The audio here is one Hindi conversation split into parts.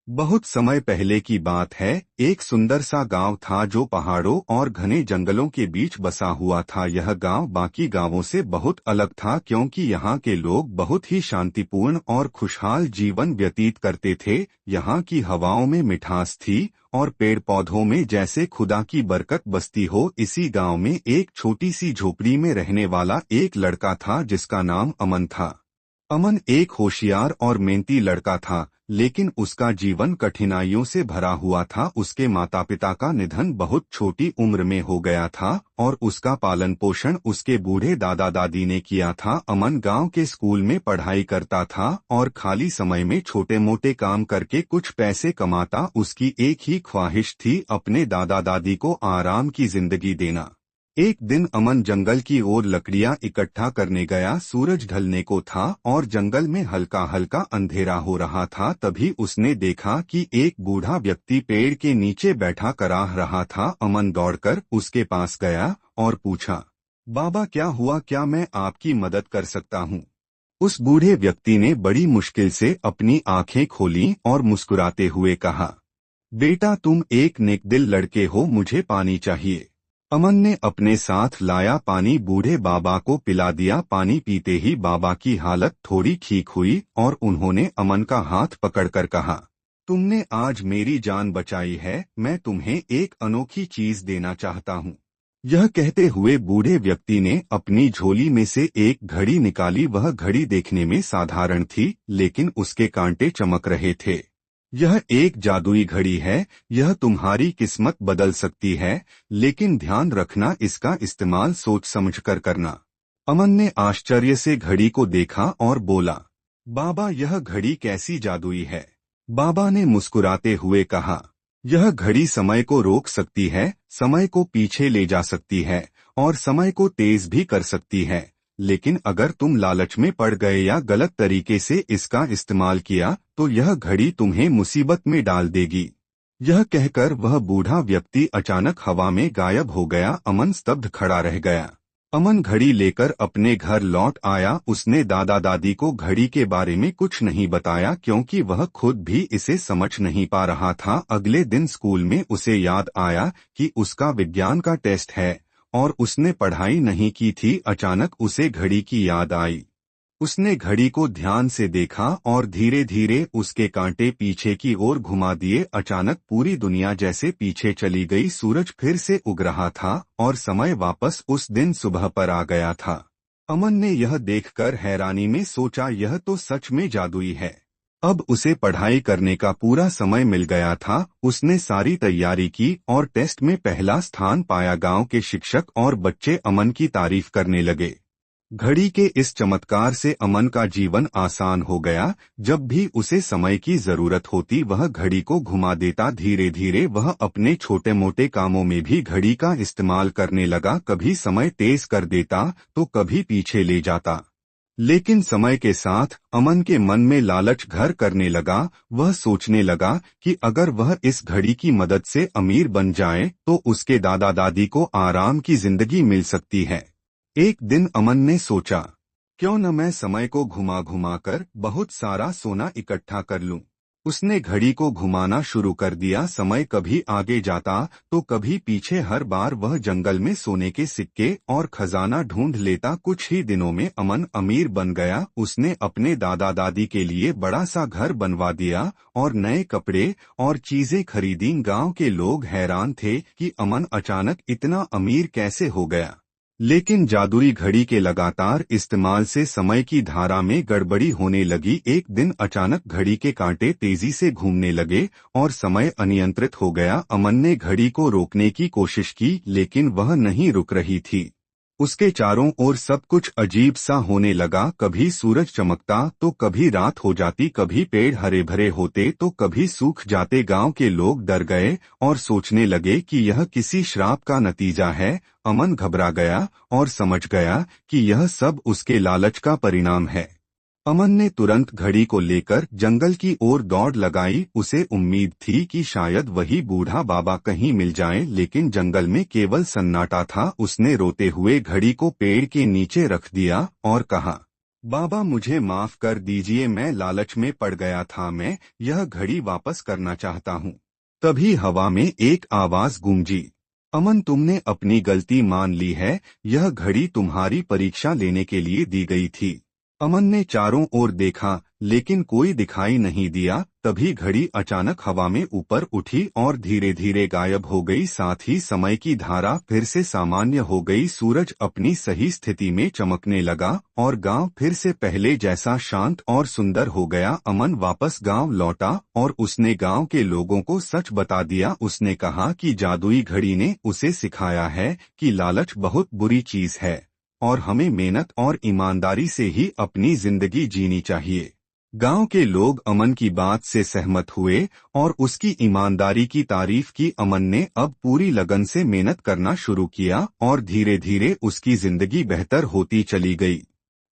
बहुत समय पहले की बात है। एक सुंदर सा गांव था जो पहाड़ों और घने जंगलों के बीच बसा हुआ था। यह गांव बाकी गांवों से बहुत अलग था क्योंकि यहाँ के लोग बहुत ही शांतिपूर्ण और खुशहाल जीवन व्यतीत करते थे। यहाँ की हवाओं में मिठास थी और पेड़ पौधों में जैसे खुदा की बरकत बसती हो। इसी गांव में एक छोटी सी झोपड़ी में रहने वाला एक लड़का था जिसका नाम अमन था। अमन एक होशियार और मेहनती लड़का था, लेकिन उसका जीवन कठिनाइयों से भरा हुआ था। उसके माता पिता का निधन बहुत छोटी उम्र में हो गया था और उसका पालन पोषण उसके बूढ़े दादा दादी ने किया था। अमन गांव के स्कूल में पढ़ाई करता था और खाली समय में छोटे मोटे काम करके कुछ पैसे कमाता। उसकी एक ही ख्वाहिश थी, अपने दादा दादी को आराम की जिंदगी देना। एक दिन अमन जंगल की ओर लकड़ियां इकट्ठा करने गया। सूरज ढलने को था और जंगल में हल्का हल्का अंधेरा हो रहा था। तभी उसने देखा कि एक बूढ़ा व्यक्ति पेड़ के नीचे बैठा कराह रहा था। अमन दौड़कर उसके पास गया और पूछा, बाबा क्या हुआ, क्या मैं आपकी मदद कर सकता हूँ? उस बूढ़े व्यक्ति ने बड़ी मुश्किल से अपनी आंखें खोली और मुस्कुराते हुए कहा, बेटा तुम एक नेकदिल लड़के हो, मुझे पानी चाहिए। अमन ने अपने साथ लाया पानी बूढ़े बाबा को पिला दिया। पानी पीते ही बाबा की हालत थोड़ी ठीक हुई और उन्होंने अमन का हाथ पकड़कर कहा, तुमने आज मेरी जान बचाई है, मैं तुम्हें एक अनोखी चीज देना चाहता हूँ। यह कहते हुए बूढ़े व्यक्ति ने अपनी झोली में से एक घड़ी निकाली। वह घड़ी देखने में साधारण थी, लेकिन उसके कांटे चमक रहे थे। यह एक जादुई घड़ी है, यह तुम्हारी किस्मत बदल सकती है, लेकिन ध्यान रखना इसका इस्तेमाल सोच समझकर करना। अमन ने आश्चर्य से घड़ी को देखा और बोला, बाबा यह घड़ी कैसी जादुई है? बाबा ने मुस्कुराते हुए कहा, यह घड़ी समय को रोक सकती है, समय को पीछे ले जा सकती है और समय को तेज भी कर सकती है। लेकिन अगर तुम लालच में पड़ गए या गलत तरीके से इसका इस्तेमाल किया तो यह घड़ी तुम्हें मुसीबत में डाल देगी। यह कहकर वह बूढ़ा व्यक्ति अचानक हवा में गायब हो गया। अमन स्तब्ध खड़ा रह गया। अमन घड़ी लेकर अपने घर लौट आया। उसने दादा दादी को घड़ी के बारे में कुछ नहीं बताया क्योंकि वह खुद भी इसे समझ नहीं पा रहा था। अगले दिन स्कूल में उसे याद आया कि उसका विज्ञान का टेस्ट है और उसने पढ़ाई नहीं की थी। अचानक उसे घड़ी की याद आई। उसने घड़ी को ध्यान से देखा और धीरे धीरे उसके कांटे पीछे की ओर घुमा दिए। अचानक पूरी दुनिया जैसे पीछे चली गई। सूरज फिर से उग रहा था और समय वापस उस दिन सुबह पर आ गया था। अमन ने यह देखकर हैरानी में सोचा, यह तो सच में जादुई है। अब उसे पढ़ाई करने का पूरा समय मिल गया था। उसने सारी तैयारी की और टेस्ट में पहला स्थान पाया। गांव के शिक्षक और बच्चे अमन की तारीफ करने लगे। घड़ी के इस चमत्कार से अमन का जीवन आसान हो गया। जब भी उसे समय की जरूरत होती वह घड़ी को घुमा देता। धीरे धीरे वह अपने छोटे मोटे कामों में भी घड़ी का इस्तेमाल करने लगा। कभी समय तेज कर देता तो कभी पीछे ले जाता। लेकिन समय के साथ अमन के मन में लालच घर करने लगा। वह सोचने लगा कि अगर वह इस घड़ी की मदद से अमीर बन जाए तो उसके दादा दादी को आराम की जिंदगी मिल सकती है। एक दिन अमन ने सोचा, क्यों न मैं समय को घुमा घुमा कर बहुत सारा सोना इकट्ठा कर लूं। उसने घड़ी को घुमाना शुरू कर दिया। समय कभी आगे जाता तो कभी पीछे। हर बार वह जंगल में सोने के सिक्के और खजाना ढूंढ लेता। कुछ ही दिनों में अमन अमीर बन गया। उसने अपने दादा दादी के लिए बड़ा सा घर बनवा दिया और नए कपड़े और चीजें खरीदी। गांव के लोग हैरान थे कि अमन अचानक इतना अमीर कैसे हो गया। लेकिन जादुई घड़ी के लगातार इस्तेमाल से समय की धारा में गड़बड़ी होने लगी। एक दिन अचानक घड़ी के कांटे तेजी से घूमने लगे और समय अनियंत्रित हो गया। अमन ने घड़ी को रोकने की कोशिश की, लेकिन वह नहीं रुक रही थी। उसके चारों ओर सब कुछ अजीब सा होने लगा। कभी सूरज चमकता तो कभी रात हो जाती, कभी पेड़ हरे भरे होते तो कभी सूख जाते। गांव के लोग डर गए और सोचने लगे कि यह किसी श्राप का नतीजा है। अमन घबरा गया और समझ गया कि यह सब उसके लालच का परिणाम है। अमन ने तुरंत घड़ी को लेकर जंगल की ओर दौड़ लगाई। उसे उम्मीद थी कि शायद वही बूढ़ा बाबा कहीं मिल जाए, लेकिन जंगल में केवल सन्नाटा था। उसने रोते हुए घड़ी को पेड़ के नीचे रख दिया और कहा, बाबा मुझे माफ कर दीजिए, मैं लालच में पड़ गया था। मैं यह घड़ी वापस करना चाहता हूँ। तभी हवा में एक आवाज गूंजी, अमन तुमने अपनी गलती मान ली है। यह घड़ी तुम्हारी परीक्षा लेने के लिए दी गई थी। अमन ने चारों ओर देखा लेकिन कोई दिखाई नहीं दिया। तभी घड़ी अचानक हवा में ऊपर उठी और धीरे धीरे गायब हो गई। साथ ही समय की धारा फिर से सामान्य हो गई। सूरज अपनी सही स्थिति में चमकने लगा और गांव फिर से पहले जैसा शांत और सुंदर हो गया। अमन वापस गांव लौटा और उसने गांव के लोगों को सच बता दिया। उसने कहा कि जादुई घड़ी ने उसे सिखाया है कि लालच बहुत बुरी चीज है और हमें मेहनत और ईमानदारी से ही अपनी जिंदगी जीनी चाहिए। गांव के लोग अमन की बात से सहमत हुए और उसकी ईमानदारी की तारीफ की। अमन ने अब पूरी लगन से मेहनत करना शुरू किया और धीरे धीरे उसकी जिंदगी बेहतर होती चली गई।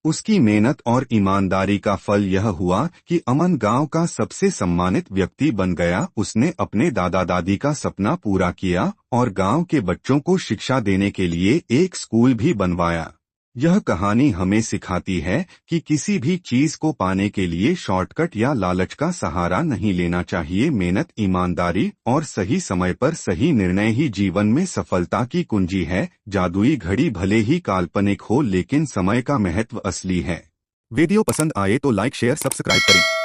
उसकी मेहनत और ईमानदारी का फल यह हुआ कि अमन गांव का सबसे सम्मानित व्यक्ति बन गया। उसने अपने दादा दादी का सपना पूरा किया और गांव के बच्चों को शिक्षा देने के लिए एक स्कूल भी बनवाया। यह कहानी हमें सिखाती है कि किसी भी चीज को पाने के लिए शॉर्टकट या लालच का सहारा नहीं लेना चाहिए। मेहनत, ईमानदारी और सही समय पर सही निर्णय ही जीवन में सफलता की कुंजी है। जादुई घड़ी भले ही काल्पनिक हो लेकिन समय का महत्व असली है। वीडियो पसंद आए तो लाइक शेयर सब्सक्राइब करें।